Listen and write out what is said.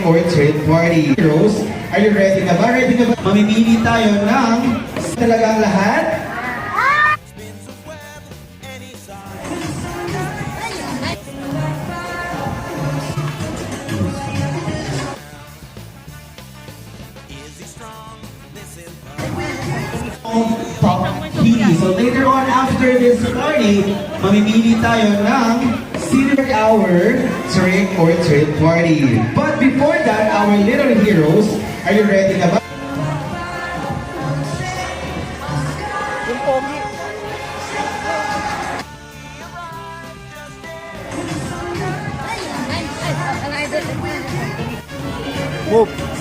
or trade party. Heroes, are you ready na ba? Ready na ba? Mamimili tayo ng talagang lahat. Top key. So later on after this party, mamimili tayo ng senior hour trick or treat party. But before that, our little heroes, are you ready na ba? Move.